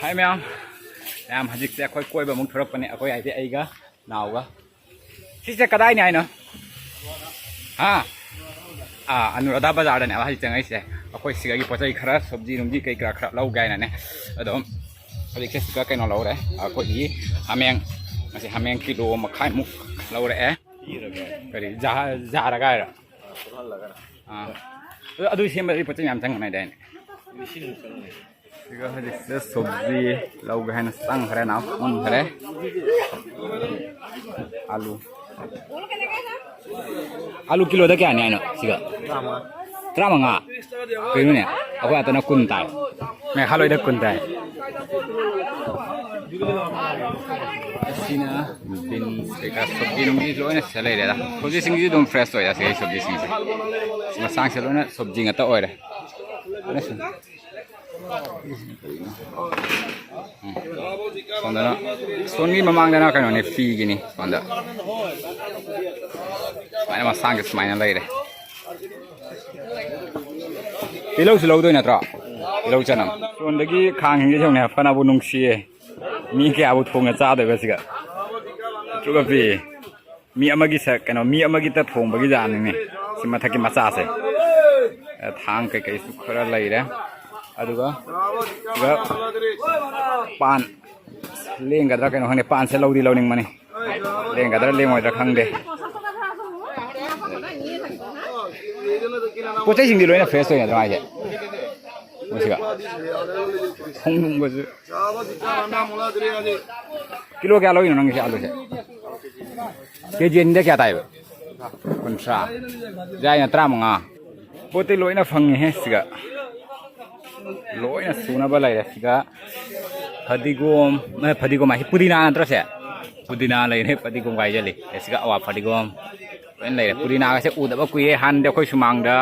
Hai mèo, làm hạt dịch sẽ quay vào mông thớp này, quay ai thế ấy cả, nào cả, xí sẽ cái đai này nữa, ha, Anuradha bazar này, hạt dịch chẳng ấy sẽ, quay xí cái bớt cái khara, sabji nungji cái khara lâu gai này, đó, hạt dịch sẽ cái nó lâu đấy, quay gì, hameng kilo mà khai muk lâu đấy, cái gì, giá ra cái rồi, aduh sih mbak ipotnya nyam cang này đây. Juga hadisnya sabji lau gahan sang kare na pun kare alu kilo dah kya ni ano siga trama nga kau ni aku atau nak kuntai me kalau ida kuntai sini bin sekarang sabji nunggu itu ni selai dah sabji singgi itu fresh tu ya sekarang sabji singgi semua sang selai ni sabji ngata oil Sonda songi mamang dana kan ni fee gini sonda. Mana masang kes main lagi deh. Pilau selau tu ni atra. Pilau canam. Sonda ki khang hingi jong ni apa na bunung sih. Mi ke abu thong aja tu besika. Juga pi. Mi amagi sa kan mi amagi ta thong bagi jan ni. Sima thaki masa se. Thang ke sukara lagi deh. Aduga pan leng gadra kaino hane pan se lodi loning mani leng gadra leng moi dra khang de pochai sing di loina fresh hoina dra je musiga hong nung go kilo kya loina nang se alu se kg ni kya tai kunsa jai na tramanga pote loina phangi he siga loina suna balai siga fadigom ahi pudina antra se pudina lai ne fadigom gai jali siga awa fadigom pen lai pudina ga se udaba kuye han de khoi sumang da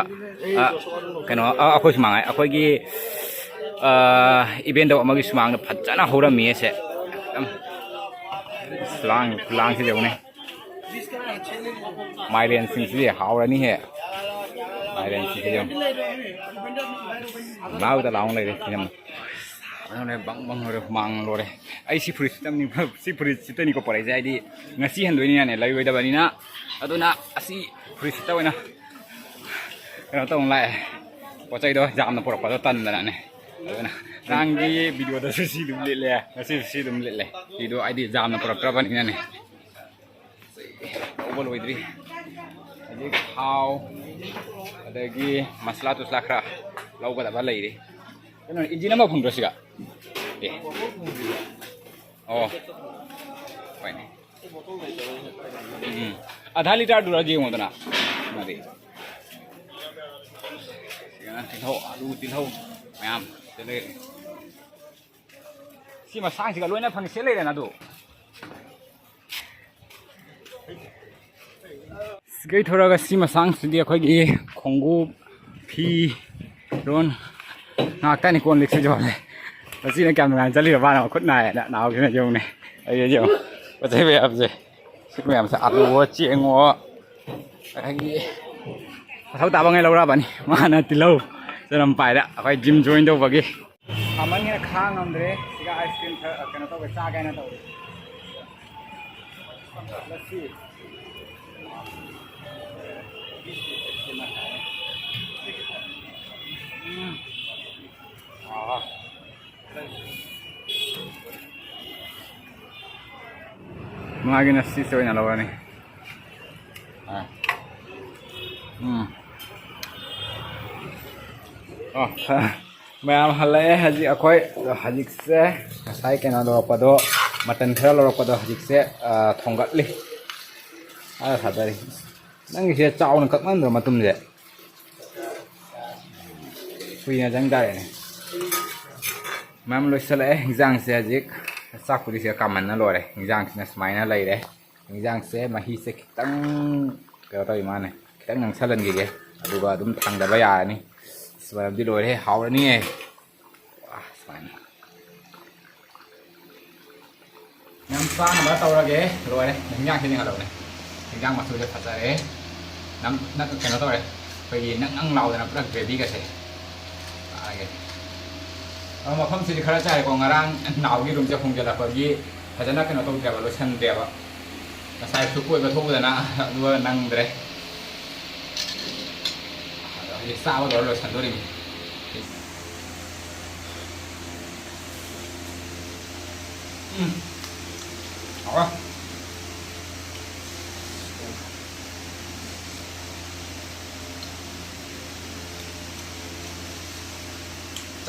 kano akhoi sumang ai akhoi gi event da amagi sumang da phajana hora mi se lang se jone mairen sing se haura ni he mairen si se jong lao ta laung lai nyam này bang rồi mang rồi ai si free system ni ko parai jai di ngasi handoi ni ne lai wei da bani na aduna asi free system na kana tong lai pachai do jam na por pa do tan na ne aduna rangi video da si dum le ngasi si dum le video id jam na por pra bani na ne over wei dri aji khao adagi masala tu slakra lau ga da ba lai ri kana injin ma phung do siga oh fine आधा litre दूर जी होता ना मरी तिलहौ आलू तिलहौ ma'am चले सी मा सांग सिगा लोइना फंग सेले ना दो सिगै थोरागा सी मा सांग सुदि अखोगी खोंगु फी रोन नाकतानि कोन लिक्स जोले Pasti nak kamera jali apa nak kut naik nak naik kena jauh ni, ayo jauh. Pasti biar apa je, sekarang masa alu cieng lagi. Tahu tak bangai lau apa ni, mana tilau, saya nampak dah. Aku gym join tu bagi. Aman ni khang andre, jika ice cream kena tahu besar kena tahu. Lasi. Mga nasi sebenarnya lawan ni. Oh, macam halai haji akoi haji se, saya kena lawan pada matan kera lawan pada haji se thonggat leh. Ada sadari. Nang isi cau nak kat mana matum je. Punya jang dah ni. Macam lu selai jang se haji. Sak pudi sia kaman na lore ngjang na smai na lai re ngjang se mahi se kitang ka ta imane kitang nang salan ge ge aduga dum thang da ba ya ni swa di lore haw ni e ah smai nam sa na ba taw ra ge lore ngjang ke ni ha lo ne ngjang ma su de pha re nam na ka na to re pe yi nang lao da na pra baby ka se a ge มาพัมสิขราใจของงานหนาวยี่รุมจะคงจะหลับยี่ถ้าจะนักกันต้องเดี๋ยวเราชันเดี๋ยวใส่ทุกคนมาทุกเลยนะดูว่านั่งเลยจะทราบว่าเราชันตัวนี้เอาละ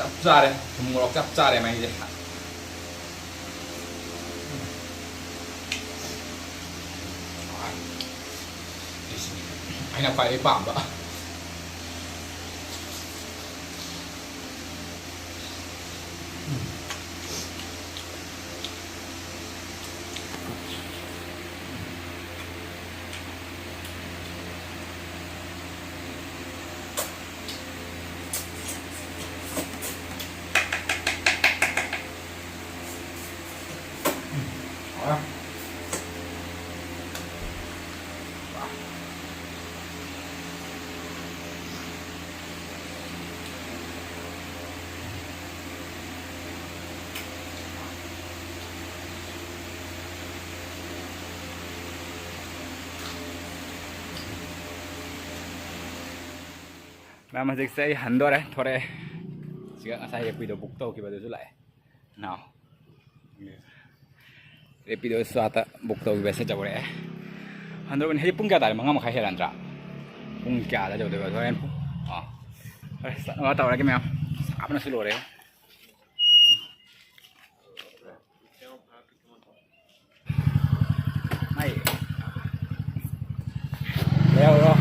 จับจ่าเลยผมงอกจับจ่าเลยไหมจ๊ะไอ้น่าไปไอ้ปั๊มปะNah masih saya handor thore jika saya video bukto ki badu sulai now video suata bukto ki biasa jauh handor ini pun kaya tadi mangam kaya heran pun kaya ada jauh deh thore tahu lagi memang apa nasi lore mai leo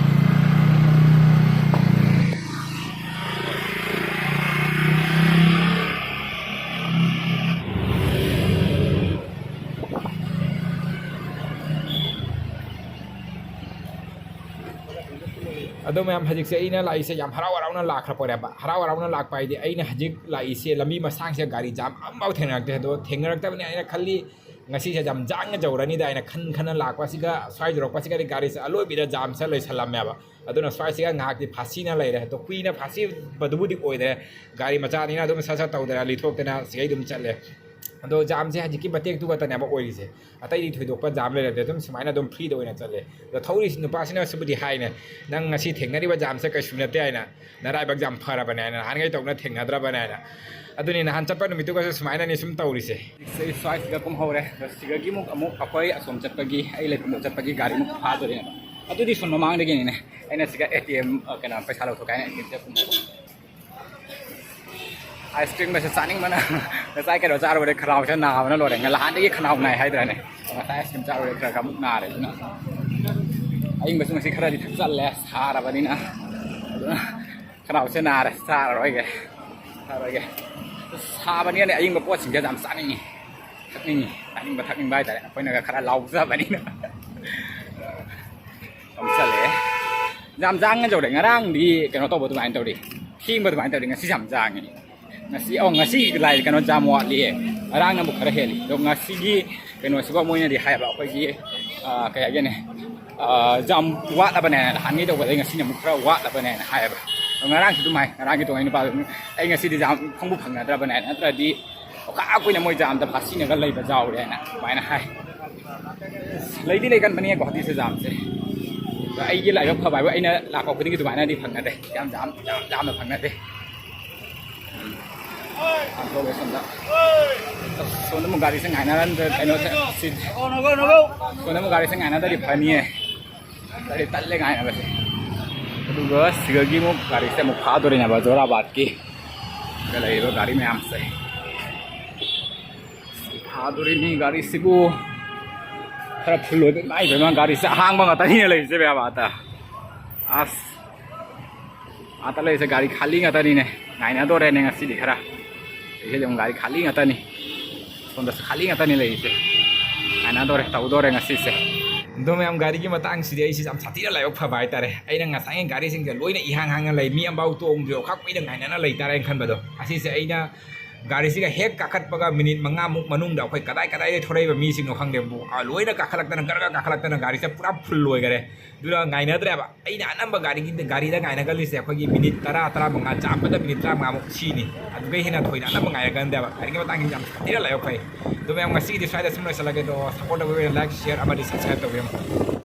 Aduh memang hajik saya ini lah isi jam harawarauna lak rapor ya pak harawarauna lak pai di ini hajik lah isi lami masang saya gari jam ambau tengak deh tuh tengak tapi ini kali ngasih saya jam jangan jauh rani dah ini kan lak pasti ga swai jorok pasti ga di gari saya aloi bida jam saya loi salam ya pak aduh na swai saya ngak di pasi na loi deh tuh kui na pasi badu di oi deh gari macam ini na tuh masa tahu deh litrok tena saya itu macam leh Ado jam se haji ki batek tu kata nyaba oi se atai di thoi dok pa jam le de tum smaina dum free do ina chale da thori sin pa sina subudi hai ne nang ngasi thengna ri ba jam se ka shuna te aina na rai bak jam phara bana na han ngai tok na thengna dra bana na aduni na han chapa numitu ka smaina ni sum tauri se se swai ga kum hore siga gi muk amuk akoi asom chat pagi ai le kum chat pagi gari muk pha do ne adudi sun mamang de gi ne aina siga ATM kana paisa lo thokai ne ATM se kum ice cream masih saning mana, saya kira cara boleh kerau saya nak mana loreng, ngalahan lagi kerau naik hai terane, saya ice cream cara boleh kerau kamu nare, aing masih kerau di tempat les, hara bani na, kerau saya nare, hara lagi, hara bani ni aing berpuas sehingga jam saning ni, aing berthakning baik terane, apa nak kerau lau sah bani na, kamu le, jam jangan jauh ngarang di, kena tahu betul main tahu di, king betul main tahu di ngasih jam jangan ni. ngasi lai kano jamu ali arang na bukhara heli do ngasi gi kano suba moina di hai ba ko gi kaya gene jam wa la bana han ni do ba ngasi na bukhara wa la bana hai ba ngarang tu mai ngarang tu ai ni ba ai ngasi di jam khong bu phang na dra bana atra di ka ko na moi jam da phasi na ga lai ba jaw re na mai na hai lai di lai kan bani ko ti se jam se ai gi lai ba kha ba ai na la ko kuding tu mai na di phang na de jam na phang na de Aku besok dah. Soalnya mau garis sengai nanti, eno sih. Soalnya mau garis sengai nanti di pani dari talle ngai nanti. Aduh guys, segagi mau garisnya mau kado ni nyawa jora batki. Kalau itu gari meam sih. Kado ini garis ibu. Kalau perlu itu, naik memang garisnya hang banget tadi ni lagi sebab apa? Ata lagi segari kali nggak tadi nih. Ngai nanti orang yang ngasih di kara. Ini jam gari kali ngata nih, sondas kali ngata nih lagi sih. Anak dore tahu dore ngasih sih. Dome am gari ki mata ang sidai sih am sati lah yok phabai tare. Aina ngasangin gari sing loi na ihang hang lai mi am bau tu om bio khak pi dang aina na lai tare kan bado. Asi sih aina गाड़ी से हेक काखटपगा minute मंगामुक मनुंग दा अखोय कदाय कदाय थोरै बा मी सिंग खंगदे लोइना काखलक्तन गरगा काखलक्तन गाड़ी से पूरा full लोइगरे दुरा गाइनद्रेबा अइना अनंबा गाड़ी दा गाइनगलिसे अखोय मिनिट 10 10 मंगा चापदा मिनिट 30 मंगामुक सिनी अदुगै हेना थोइना अनंबा गाइगंदेबा गाड़ी के मतंग जाम तिरा लायो फै दुबे हम ngasi di side sumra salage do support वे लाइक शेयर अमदि सब्सक्राइब तबेम